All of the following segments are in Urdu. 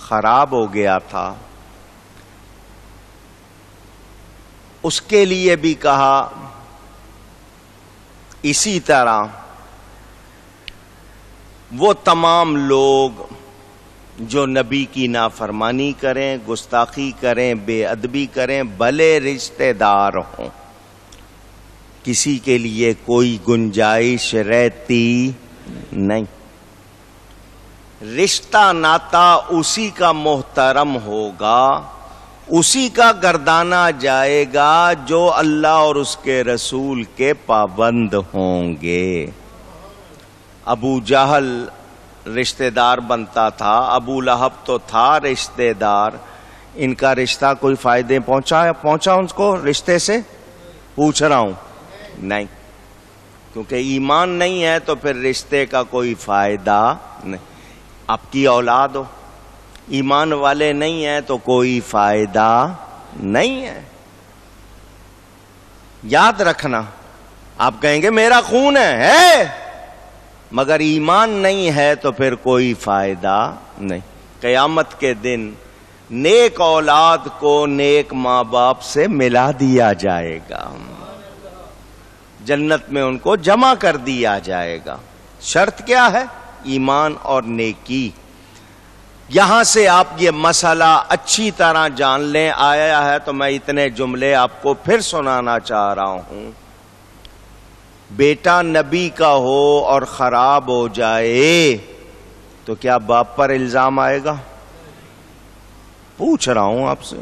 خراب ہو گیا تھا، اس کے لیے بھی کہا اسی طرح وہ تمام لوگ جو نبی کی نافرمانی کریں، گستاخی کریں، بے ادبی کریں، بھلے رشتہ دار ہوں، کسی کے لیے کوئی گنجائش رہتی نہیں۔ رشتہ ناتا اسی کا محترم ہوگا، اسی کا گردانا جائے گا جو اللہ اور اس کے رسول کے پابند ہوں گے۔ ابو جہل رشتہ دار بنتا تھا، ابو لہب تو تھا رشتہ دار، ان کا رشتہ کوئی فائدے پہنچا ان کو رشتے سے؟ پوچھ رہا ہوں، نہیں، کیونکہ ایمان نہیں ہے تو پھر رشتے کا کوئی فائدہ نہیں۔ آپ کی اولاد ہو، ایمان والے نہیں ہیں تو کوئی فائدہ نہیں ہے۔ یاد رکھنا، آپ کہیں گے میرا خون ہے مگر ایمان نہیں ہے تو پھر کوئی فائدہ نہیں۔ قیامت کے دن نیک اولاد کو نیک ماں باپ سے ملا دیا جائے گا، جنت میں ان کو جمع کر دیا جائے گا۔ شرط کیا ہے؟ ایمان اور نیکی۔ یہاں سے آپ یہ مسئلہ اچھی طرح جان لیں۔ آیا ہے تو میں اتنے جملے آپ کو پھر سنانا چاہ رہا ہوں۔ بیٹا نبی کا ہو اور خراب ہو جائے تو کیا باپ پر الزام آئے گا؟ پوچھ رہا ہوں آپ سے۔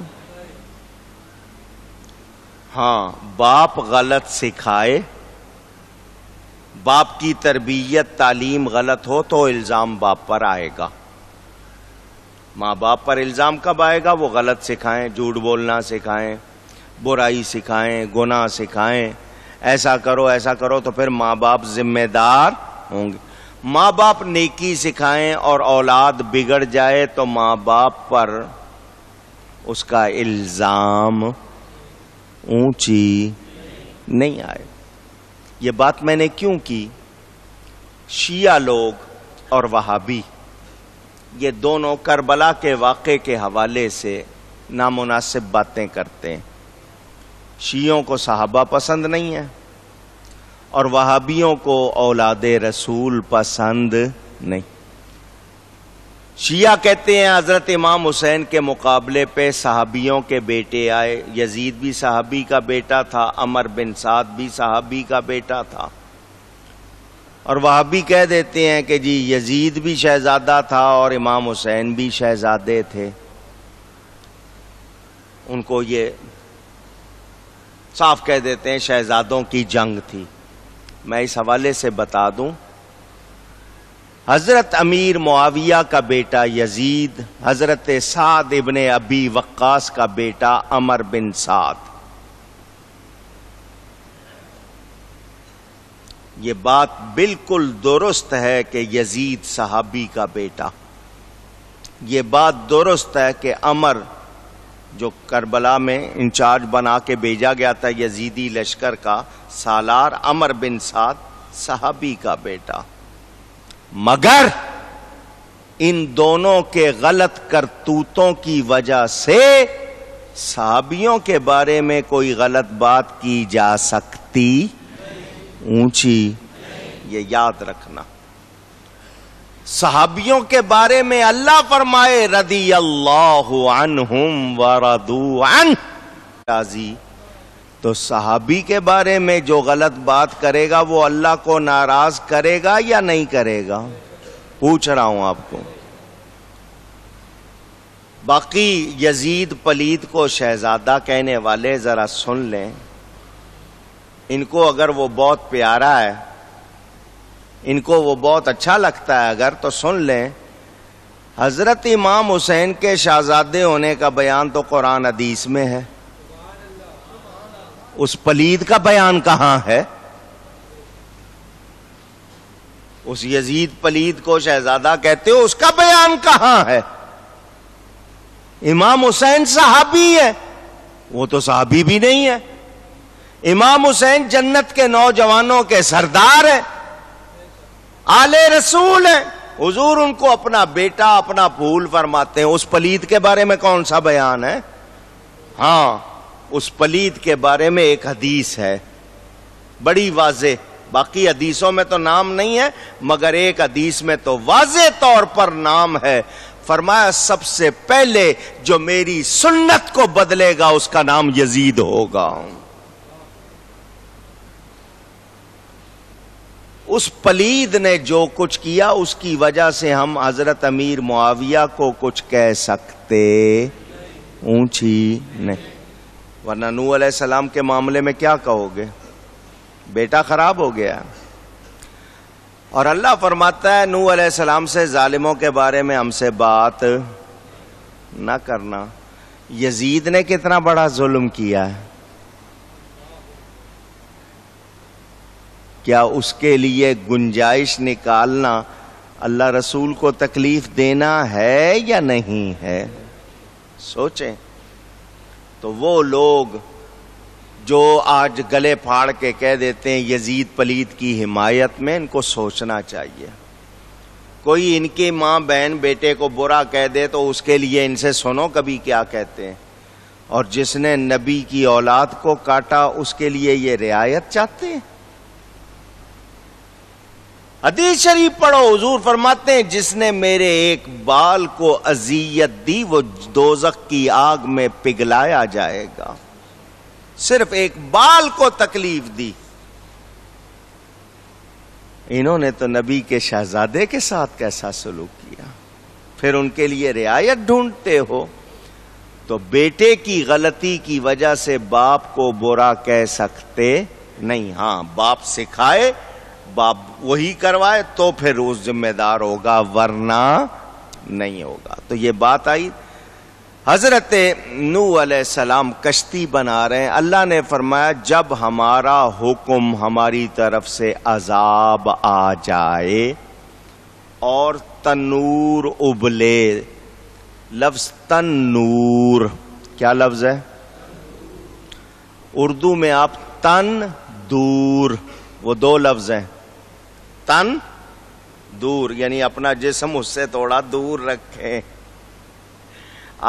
ہاں، باپ غلط سکھائے، باپ کی تربیت تعلیم غلط ہو تو الزام باپ پر آئے گا۔ ماں باپ پر الزام کب آئے گا؟ وہ غلط سکھائیں، جھوٹ بولنا سکھائیں، برائی سکھائیں، گناہ سکھائیں، ایسا کرو تو پھر ماں باپ ذمہ دار ہوں گے۔ ماں باپ نیکی سکھائیں اور اولاد بگڑ جائے تو ماں باپ پر اس کا الزام اونچی نہیں آئے۔ یہ بات میں نے کیوں کی؟ شیعہ لوگ اور وہابی یہ دونوں کربلا کے واقعے کے حوالے سے نامناسب باتیں کرتے ہیں۔ شیعوں کو صحابہ پسند نہیں ہے اور وہابیوں کو اولاد رسول پسند نہیں۔ شیعہ کہتے ہیں حضرت امام حسین کے مقابلے پہ صحابیوں کے بیٹے آئے، یزید بھی صحابی کا بیٹا تھا، عمر بن سعد بھی صحابی کا بیٹا تھا، اور وہابی کہہ دیتے ہیں کہ جی یزید بھی شہزادہ تھا اور امام حسین بھی شہزادے تھے۔ ان کو یہ صاف کہہ دیتے ہیں شہزادوں کی جنگ تھی۔ میں اس حوالے سے بتا دوں، حضرت امیر معاویہ کا بیٹا یزید، حضرت سعد ابن ابی وقاص کا بیٹا عمر بن سعد، یہ بات بالکل درست ہے کہ یزید صحابی کا بیٹا، یہ بات درست ہے کہ عمر جو کربلا میں انچارج بنا کے بھیجا گیا تھا یزیدی لشکر کا سالار، عمر بن سعد صحابی کا بیٹا، مگر ان دونوں کے غلط کرتوتوں کی وجہ سے صحابیوں کے بارے میں کوئی غلط بات کی جا سکتی اونچی، یہ یاد رکھنا۔ صحابیوں کے بارے میں اللہ فرمائے رضی اللہ عنہم ورضوا عنہ، راضی، تو صحابی کے بارے میں جو غلط بات کرے گا وہ اللہ کو ناراض کرے گا یا نہیں کرے گا؟ پوچھ رہا ہوں آپ کو۔ باقی یزید پلید کو شہزادہ کہنے والے ذرا سن لیں، ان کو اگر وہ بہت پیارا ہے، ان کو وہ بہت اچھا لگتا ہے اگر، تو سن لیں، حضرت امام حسین کے شہزادے ہونے کا بیان تو قرآن حدیث میں ہے، اس پلید کا بیان کہاں ہے؟ اس یزید پلید کو شہزادہ کہتے ہو، اس کا بیان کہاں ہے؟ امام حسین صحابی ہے، وہ تو صحابی بھی نہیں ہے۔ امام حسین جنت کے نوجوانوں کے سردار ہیں، آل رسول ہیں، حضور ان کو اپنا بیٹا اپنا پھول فرماتے ہیں. اس پلید کے بارے میں کون سا بیان ہے؟ ہاں اس پلید کے بارے میں ایک حدیث ہے بڑی واضح. باقی حدیثوں میں تو نام نہیں ہے مگر ایک حدیث میں تو واضح طور پر نام ہے. فرمایا سب سے پہلے جو میری سنت کو بدلے گا اس کا نام یزید ہوگا. اس پلید نے جو کچھ کیا اس کی وجہ سے ہم حضرت امیر معاویہ کو کچھ کہہ سکتے اونچی نہیں. ورنہ نوح علیہ السلام کے معاملے میں کیا کہو گے؟ بیٹا خراب ہو گیا. اور اللہ فرماتا ہے نوح علیہ السلام سے ظالموں کے بارے میں ہم سے بات نہ کرنا. یزید نے کتنا بڑا ظلم کیا ہے. کیا اس کے لیے گنجائش نکالنا اللہ رسول کو تکلیف دینا ہے یا نہیں ہے؟ سوچیں. تو وہ لوگ جو آج گلے پھاڑ کے کہہ دیتے ہیں یزید پلید کی حمایت میں، ان کو سوچنا چاہیے. کوئی ان کی ماں بہن بیٹے کو برا کہہ دے تو اس کے لیے ان سے سنو کبھی کیا کہتے ہیں. اور جس نے نبی کی اولاد کو کاٹا اس کے لیے یہ رعایت چاہتے ہیں. حدیث شریف پڑھو، حضور فرماتے ہیں جس نے میرے ایک بال کو اذیت دی وہ دوزخ کی آگ میں پگھلایا جائے گا. صرف ایک بال کو تکلیف دی. انہوں نے تو نبی کے شہزادے کے ساتھ کیسا سلوک کیا. پھر ان کے لیے رعایت ڈھونڈتے ہو. تو بیٹے کی غلطی کی وجہ سے باپ کو برا کہہ سکتے نہیں. ہاں باپ سکھائے باپ وہی کروائے تو پھر اس ذمہ دار ہوگا ورنہ نہیں ہوگا. تو یہ بات آئی. حضرت نوح علیہ السلام کشتی بنا رہے ہیں. اللہ نے فرمایا جب ہمارا حکم ہماری طرف سے عذاب آ جائے اور تنور ابلے. لفظ تنور کیا لفظ ہے؟ اردو میں آپ تن دور، وہ دو لفظ ہیں. تن دور یعنی اپنا جسم اس سے تھوڑا دور رکھیں.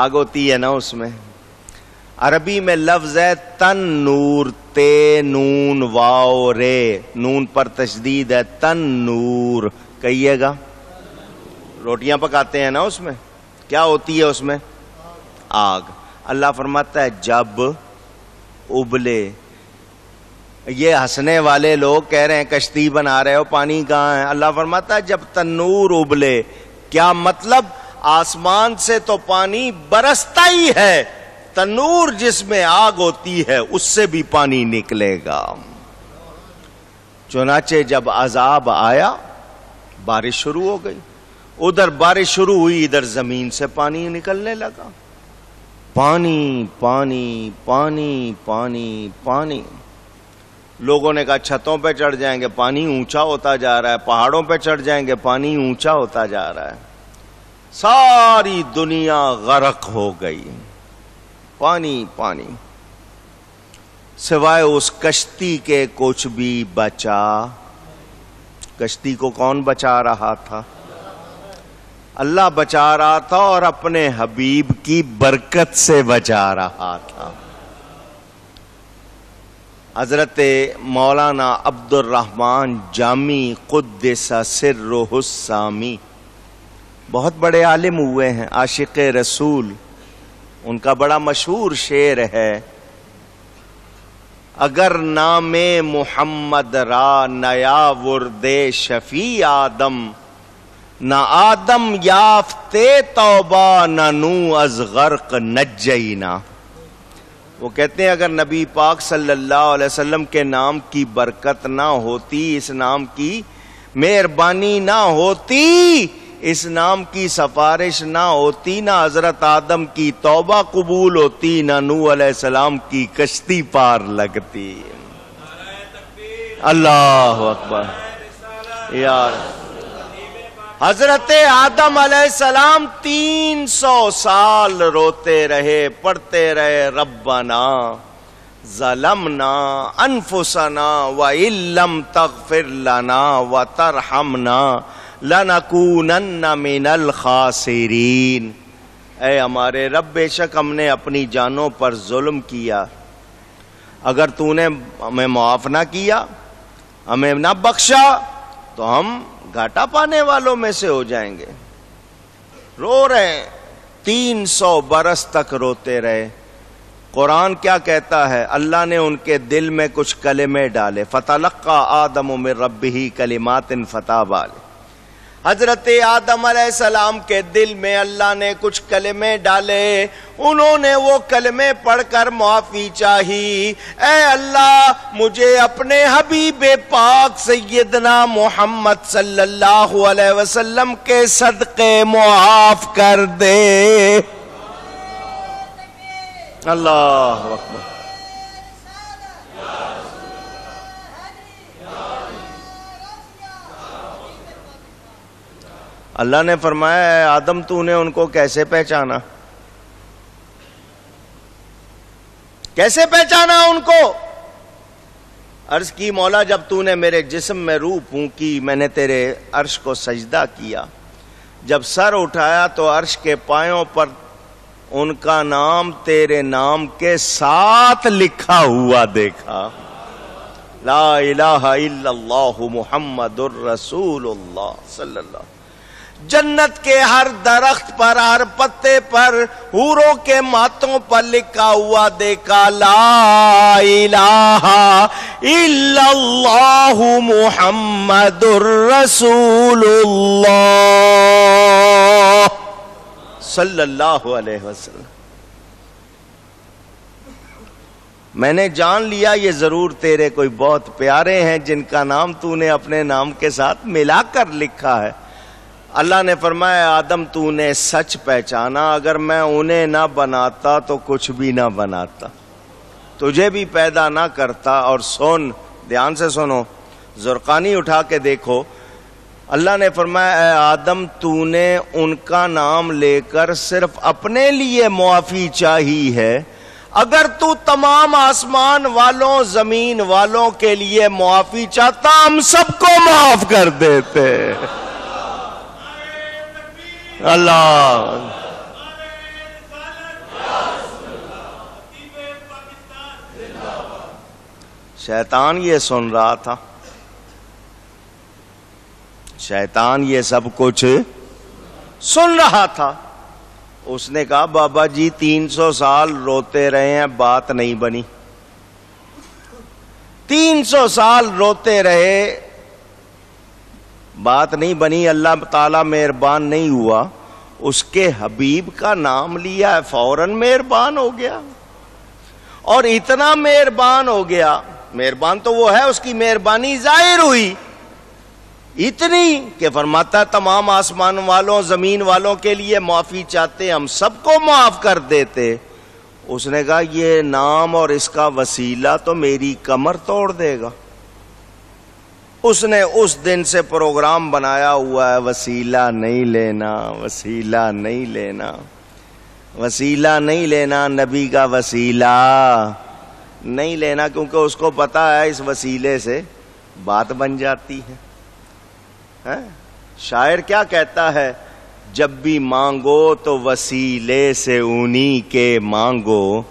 آگ ہوتی ہے نا اس میں. عربی میں لفظ ہے تن نور، تے نون واو رے، نون پر تشدید ہے. تن نور کہیے گا. روٹیاں پکاتے ہیں نا اس میں، کیا ہوتی ہے اس میں؟ آگ. اللہ فرماتا ہے جب ابلے. یہ ہنسنے والے لوگ کہہ رہے ہیں کشتی بنا رہے ہو پانی کہاں ہے؟ اللہ فرماتا ہے جب تنور ابلے. کیا مطلب؟ آسمان سے تو پانی برستا ہی ہے، تنور جس میں آگ ہوتی ہے اس سے بھی پانی نکلے گا. چنانچہ جب عذاب آیا بارش شروع ہو گئی. ادھر بارش شروع ہوئی ادھر زمین سے پانی نکلنے لگا. پانی پانی پانی پانی پانی. لوگوں نے کہا چھتوں پہ چڑھ جائیں گے، پانی اونچا ہوتا جا رہا ہے. پہاڑوں پہ چڑھ جائیں گے، پانی اونچا ہوتا جا رہا ہے. ساری دنیا غرق ہو گئی. پانی پانی. سوائے اس کشتی کے کچھ بھی بچا. کشتی کو کون بچا رہا تھا؟ اللہ بچا رہا تھا اور اپنے حبیب کی برکت سے بچا رہا تھا. حضرت مولانا عبد الرحمن جامی قدس سرہ السامی بہت بڑے عالم ہوئے ہیں، عاشق رسول. ان کا بڑا مشہور شعر ہے اگر نام محمد را نیا ورد شفیع آدم، نہ آدم یافتے توبہ نہ نو از غرق نجینا. وہ کہتے ہیں اگر نبی پاک صلی اللہ علیہ وسلم کے نام کی برکت نہ ہوتی، اس نام کی مہربانی نہ ہوتی، اس نام کی سفارش نہ ہوتی، نہ حضرت آدم کی توبہ قبول ہوتی، نہ نوح علیہ السلام کی کشتی پار لگتی. اللہ اکبر. یار حضرت آدم علیہ السلام 300 سال روتے رہے، پڑھتے رہے ربنا ظلمنا انفسنا وَإِن لَّمْ تَغْفِرْ لَنَا وَتَرْحَمْنَا لَنَكُونَنَّ مِنَ الْخَاسِرِينَ۔ اے ہمارے رب، بے شک ہم نے اپنی جانوں پر ظلم کیا، اگر تو نے ہمیں معاف نہ کیا، ہمیں نہ بخشا تو ہم گھاٹا پانے والوں میں سے ہو جائیں گے۔ رو رہے ہیں، 300 برس تک روتے رہے۔ قرآن کیا کہتا ہے؟ اللہ نے ان کے دل میں کچھ کلمے ڈالے، فَتَلَقَّى آدَمُ مِن رَبِّهِ كَلِمَاتٍ فَتَابَ عَلَيْهِ۔ حضرت آدم علیہ السلام کے دل میں اللہ نے کچھ کلمے ڈالے، انہوں نے وہ کلمے پڑھ کر معافی چاہی، اے اللہ مجھے اپنے حبیب پاک سیدنا محمد صلی اللہ علیہ وسلم کے صدقے معاف کر دے۔ اللہ اکبر۔ اللہ نے فرمایا، اے آدم تو نے ان کو کیسے پہچانا؟ کیسے پہچانا ان کو؟ عرض کی، مولا جب تو نے میرے جسم میں روح پھونکی، میں نے تیرے عرش کو سجدہ کیا، جب سر اٹھایا تو عرش کے پایوں پر ان کا نام تیرے نام کے ساتھ لکھا ہوا دیکھا۔ لا الہ الا اللہ محمد الرسول اللہ صلی اللہ۔ جنت کے ہر درخت پر، ہر پتے پر، حوروں کے ماتھوں پر لکھا ہوا دیکھا، لا الہ الا اللہ محمد الرسول اللہ صلی اللہ علیہ وسلم۔ میں نے جان لیا یہ ضرور تیرے کوئی بہت پیارے ہیں جن کا نام تو نے اپنے نام کے ساتھ ملا کر لکھا ہے۔ اللہ نے فرمایا، آدم تو نے سچ پہچانا، اگر میں انہیں نہ بناتا تو کچھ بھی نہ بناتا، تجھے بھی پیدا نہ کرتا۔ اور سن، دھیان سے سنو، زرقانی اٹھا کے دیکھو، اللہ نے فرمایا، اے آدم تو نے ان کا نام لے کر صرف اپنے لیے معافی چاہی ہے، اگر تو تمام آسمان والوں زمین والوں کے لیے معافی چاہتا ہم سب کو معاف کر دیتے۔ اللہ، شیطان یہ سن رہا تھا، شیطان یہ سب کچھ سن رہا تھا۔ اس نے کہا، بابا جی 300 سال روتے رہے ہیں، بات نہیں بنی، 300 سال روتے رہے، بات نہیں بنی، اللہ تعالیٰ مہربان نہیں ہوا، اس کے حبیب کا نام لیا ہے، فوراً مہربان ہو گیا۔ اور اتنا مہربان ہو گیا، مہربان تو وہ ہے، اس کی مہربانی ظاہر ہوئی اتنی کہ فرماتا تمام آسمان والوں زمین والوں کے لیے معافی چاہتے ہم سب کو معاف کر دیتے۔ اس نے کہا، یہ نام اور اس کا وسیلہ تو میری کمر توڑ دے گا۔ اس نے اس دن سے پروگرام بنایا ہوا ہے، وسیلہ نہیں لینا، وسیلہ نہیں لینا، وسیلہ نہیں لینا، نبی کا وسیلہ نہیں لینا، کیونکہ اس کو پتا ہے اس وسیلے سے بات بن جاتی ہے۔ شاعر کیا کہتا ہے؟ جب بھی مانگو تو وسیلے سے انہی کے مانگو،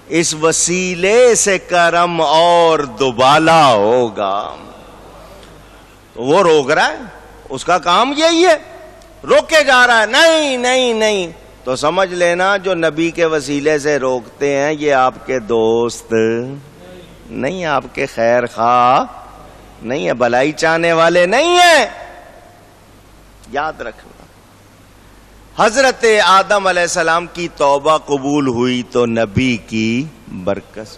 اس وسیلے سے کرم اور دوبالا ہوگا۔ وہ روک رہا ہے، اس کا کام یہی ہے، روکے جا رہا ہے، نہیں نہیں نہیں، تو سمجھ لینا جو نبی کے وسیلے سے روکتے ہیں یہ آپ کے دوست نہیں، آپ کے خیر خواہ نہیں ہے، بھلائی چاہنے والے نہیں ہیں، یاد رکھنا۔ حضرت آدم علیہ السلام کی توبہ قبول ہوئی تو نبی کی برکت،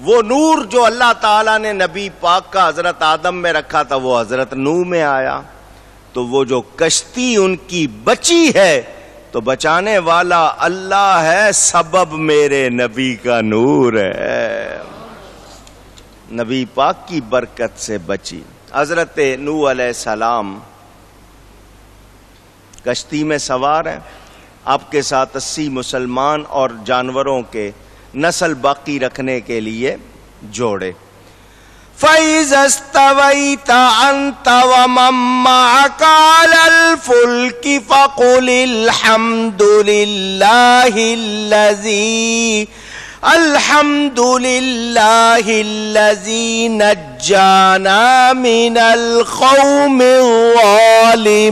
وہ نور جو اللہ تعالیٰ نے نبی پاک کا حضرت آدم میں رکھا تھا وہ حضرت نوح میں آیا، تو وہ جو کشتی ان کی بچی ہے تو بچانے والا اللہ ہے، سبب میرے نبی کا نور ہے، نبی پاک کی برکت سے بچی۔ حضرت نوح علیہ السلام کشتی میں سوار ہیں، آپ کے ساتھ 80 مسلمان اور جانوروں کے نسل باقی رکھنے کے لیے جوڑے۔ فَإِذَا اسْتَوَيْتَ أَنْتَ وَمَن مَّعَكَ عَلَى الْفُلْكِ فَقُلِ الْحَمْدُ لِلَّهِ الَّذِي نَجَّانَا مِنَ الْقَوْمِ الظَّالِمِينَ.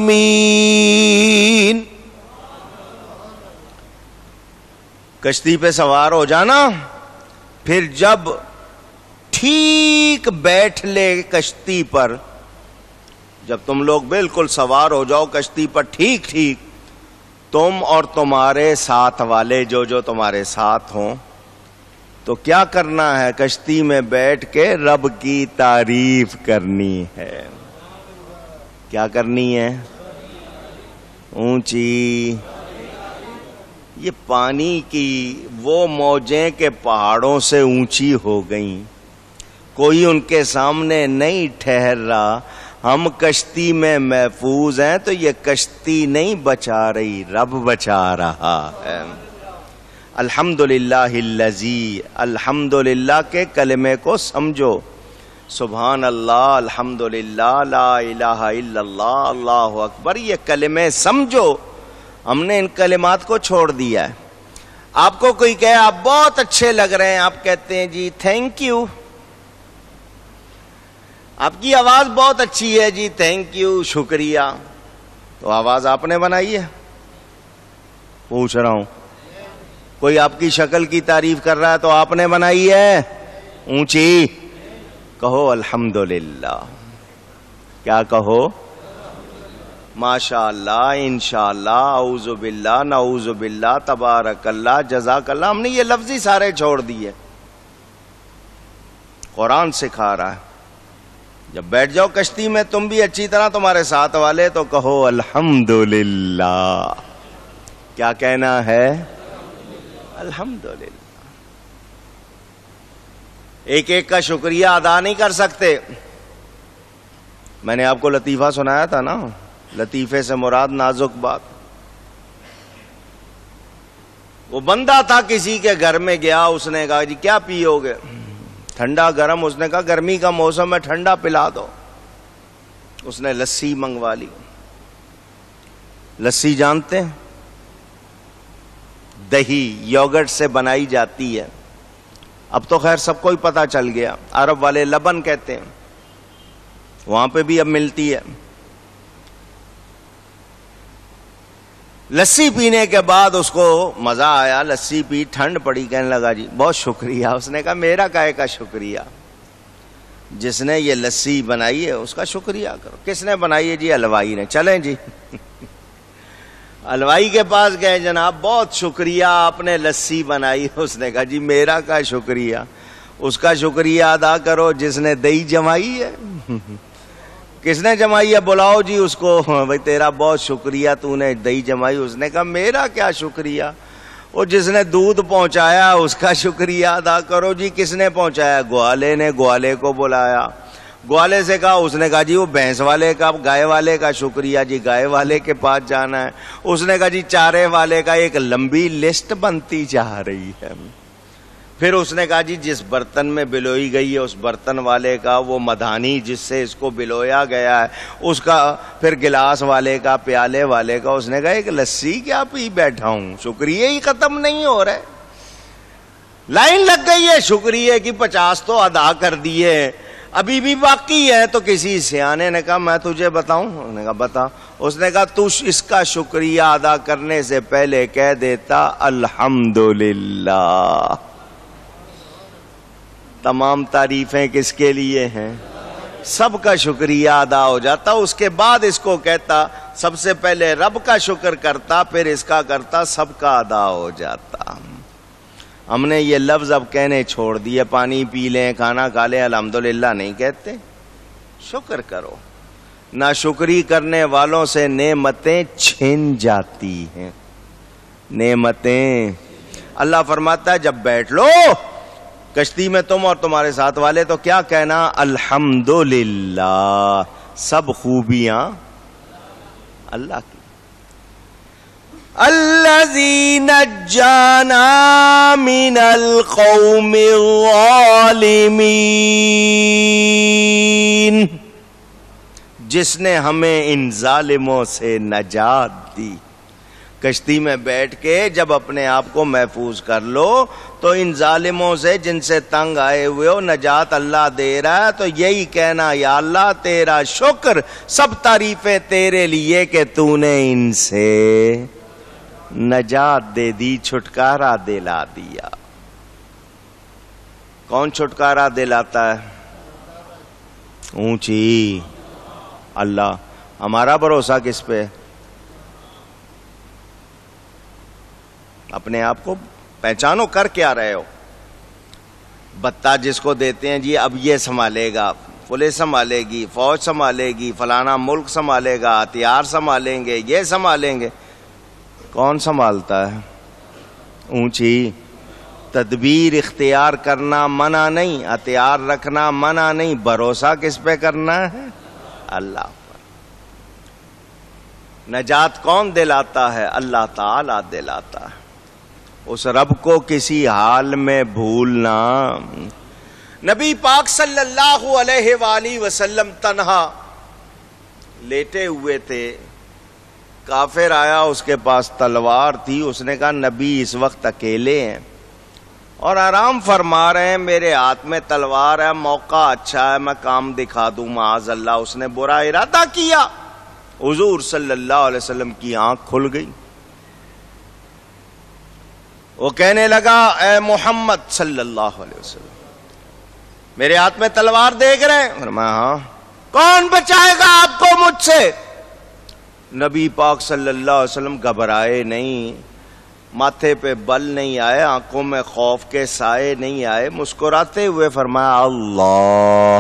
کشتی پہ سوار ہو جانا، پھر جب ٹھیک بیٹھ لے کشتی پر، جب تم لوگ بالکل سوار ہو جاؤ کشتی پر ٹھیک ٹھیک، تم اور تمہارے ساتھ والے جو تمہارے ساتھ ہوں، تو کیا کرنا ہے؟ کشتی میں بیٹھ کے رب کی تعریف کرنی ہے. کیا کرنی ہے؟ اونچی. یہ پانی کی وہ موجیں کہ پہاڑوں سے اونچی ہو گئیں، کوئی ان کے سامنے نہیں ٹھہر رہا. ہم کشتی میں محفوظ ہیں تو یہ کشتی نہیں بچا رہی، رب بچا رہا ہے. الحمدللہ الذی، الحمدللہ کے کلمے کو سمجھو. سبحان اللہ، الحمدللہ، لا الہ الا اللہ، اللہ اکبر، یہ کلمے سمجھو. ہم نے ان کلمات کو چھوڑ دیا ہے. آپ کو کوئی کہے آپ بہت اچھے لگ رہے ہیں، آپ کہتے ہیں جی تھینک یو. آپ کی آواز بہت اچھی ہے جی تھینک یو، شکریہ. تو آواز آپ نے بنائی ہے؟ پوچھ رہا ہوں. کوئی آپ کی شکل کی تعریف کر رہا ہے تو آپ نے بنائی ہے؟ اونچی کہو الحمدللہ. کیا کہو؟ ماشاء اللہ، انشاءاللہ، اعوذ باللہ، نعوذ باللہ، تبارک اللہ، جزاک اللہ. ہم نے یہ لفظ ہی سارے چھوڑ دیے. قرآن سکھا رہا ہے جب بیٹھ جاؤ کشتی میں تم بھی اچھی طرح، تمہارے ساتھ والے، تو کہو الحمدللہ. کیا کہنا ہے؟ الحمدللہ. ایک ایک کا شکریہ ادا نہیں کر سکتے. میں نے آپ کو لطیفہ سنایا تھا نا، لطیفے سے مراد نازک بات. وہ بندہ تھا کسی کے گھر میں گیا، اس نے کہا جی کیا پیو گے؟ ٹھنڈا گرم. اس نے کہا گرمی کا موسم ہے، ٹھنڈا پلا دو. اس نے لسی منگوا لی. لسی جانتے ہیں؟ دہی یوگرٹ سے بنائی جاتی ہے. اب تو خیر سب کو ہی پتہ چل گیا، عرب والے لبن کہتے ہیں، وہاں پہ بھی اب ملتی ہے. لسی پینے کے بعد اس کو مزہ آیا، لسی پی، ٹھنڈ پڑی، کہنے لگا جی بہت شکریہ. اس نے کہا میرا کائے کا شکریہ؟ جس نے یہ لسی بنائی ہے اس کا شکریہ کرو. کس نے بنائی ہے؟ جی حلوائی نے. چلیں جی حلوائی کے پاس گئے، جناب بہت شکریہ آپ نے لسی بنائی. اس نے کہا جی میرا کا شکریہ؟ اس کا شکریہ ادا کرو جس نے دہی جمائی ہے. کس نے جمائی ہے؟ بلاؤ جی اس کو. بھائی تیرا بہت شکریہ، تو نے دہی جمائی. اس نے کہا میرا کیا شکریہ؟ وہ جس نے دودھ پہنچایا اس کا شکریہ ادا کرو. جی کس نے پہنچایا؟ گوالے نے. گوالے کو بلایا، گوالے سے کہا. اس نے کہا جی وہ بھینس والے کا، گائے والے کا شکریہ. جی گائے والے کے پاس جانا ہے. اس نے کہا جی چارے والے کا. ایک لمبی لسٹ بنتی جا رہی ہے. پھر اس نے کہا جی جس برتن میں بلوئی گئی ہے اس برتن والے کا، وہ مدھانی جس سے اس کو بلویا گیا ہے اس کا، پھر گلاس والے کا، پیالے والے کا. اس نے کہا ایک لسی کیا پی بیٹھا ہوں، شکریہ ہی ختم نہیں ہو رہے. لائن لگ گئی ہے شکریہ کی، 50 تو ادا کر دیے، ابھی بھی باقی ہے. تو کسی سیانے نے کہا میں تجھے بتاؤں؟ انہوں نے کہا بتا. اس نے کہا تو اس کا شکریہ ادا کرنے سے پہلے کہہ دیتا الحمدللہ. تمام تعریفیں کس کے لیے ہیں؟ سب کا شکریہ ادا ہو جاتا. اس کے بعد اس کو کہتا، سب سے پہلے رب کا شکر کرتا، پھر اس کا کرتا، سب کا ادا ہو جاتا. ہم نے یہ لفظ اب کہنے چھوڑ دیے. پانی پی لیں، کھانا کھا لیں، الحمدللہ نہیں کہتے. شکر کرو. ناشکری کرنے والوں سے نعمتیں چھن جاتی ہیں. نعمتیں. اللہ فرماتا ہے جب بیٹھ لو کشتی میں تم اور تمہارے ساتھ والے تو کیا کہنا؟ الحمدللہ. سب خوبیاں اللہ کی. الذی نجانا من القوم الظالمین، جس نے ہمیں ان ظالموں سے نجات دی۔ کشتی میں بیٹھ کے جب اپنے آپ کو محفوظ کر لو تو ان ظالموں سے جن سے تنگ آئے ہوئے ہو نجات اللہ دے رہا ہے، تو یہی کہنا یا اللہ تیرا شکر، سب تعریفیں تیرے لیے کہ تو نے ان سے نجات دے دی، چھٹکارا دلا دیا۔ کون چھٹکارا دلاتا ہے؟ اونچی اللہ۔ ہمارا بھروسہ کس پہ؟ اپنے آپ کو پہچانو، کر کیا رہے ہو؟ بتا جس کو دیتے ہیں جی اب یہ سنبھالے گا، پولیس سنبھالے گی، فوج سنبھالے گی، فلانا ملک سنبھالے گا، ہتھیار سنبھالیں گے، یہ سنبھالیں گے، کون سنبھالتا ہے؟ اونچی تدبیر اختیار کرنا منع نہیں، ہتھیار رکھنا منع نہیں، بھروسہ کس پہ کرنا ہے؟ اللہ پر۔ نجات کون دلاتا ہے؟ اللہ تعالی دلاتا ہے۔ اس رب کو کسی حال میں بھولنا۔ نبی پاک صلی اللہ علیہ وآلہ وسلم تنہا لیٹے ہوئے تھے، کافر آیا، اس کے پاس تلوار تھی، اس نے کہا نبی اس وقت اکیلے ہیں اور آرام فرما رہے ہیں، میرے ہاتھ میں تلوار ہے، موقع اچھا ہے، میں کام دکھا دوں معاذ اللہ۔ اس نے برا ارادہ کیا، حضور صلی اللہ علیہ وسلم کی آنکھ کھل گئی، وہ کہنے لگا اے محمد صلی اللہ علیہ وسلم میرے ہاتھ میں تلوار دیکھ رہے ہیں؟ فرمایا ہاں۔ کون بچائے گا آپ کو مجھ سے؟ نبی پاک صلی اللہ علیہ وسلم گھبرائے نہیں، ماتھے پہ بل نہیں آئے، آنکھوں میں خوف کے سائے نہیں آئے، مسکراتے ہوئے فرمایا اللہ۔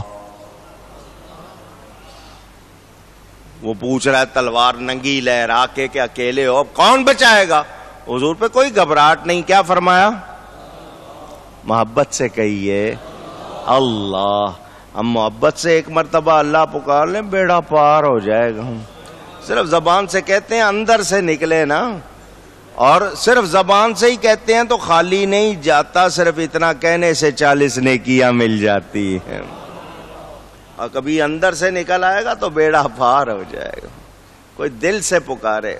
وہ پوچھ رہا ہے تلوار ننگی لہرا کے کہ اکیلے ہو، اب کون بچائے گا؟ حضور پہ کوئی گھبراہٹ نہیں، کیا فرمایا؟ محبت سے کہیے اللہ۔ ہم محبت سے ایک مرتبہ اللہ پکار لیں، بیڑا پار ہو جائے گا۔ صرف زبان سے کہتے ہیں، اندر سے نکلے نا، اور صرف زبان سے ہی کہتے ہیں تو خالی نہیں جاتا، صرف اتنا کہنے سے 40 نیکیاں مل جاتی ہیں، اور کبھی اندر سے نکل آئے گا تو بیڑا پار ہو جائے گا۔ کوئی دل سے پکارے۔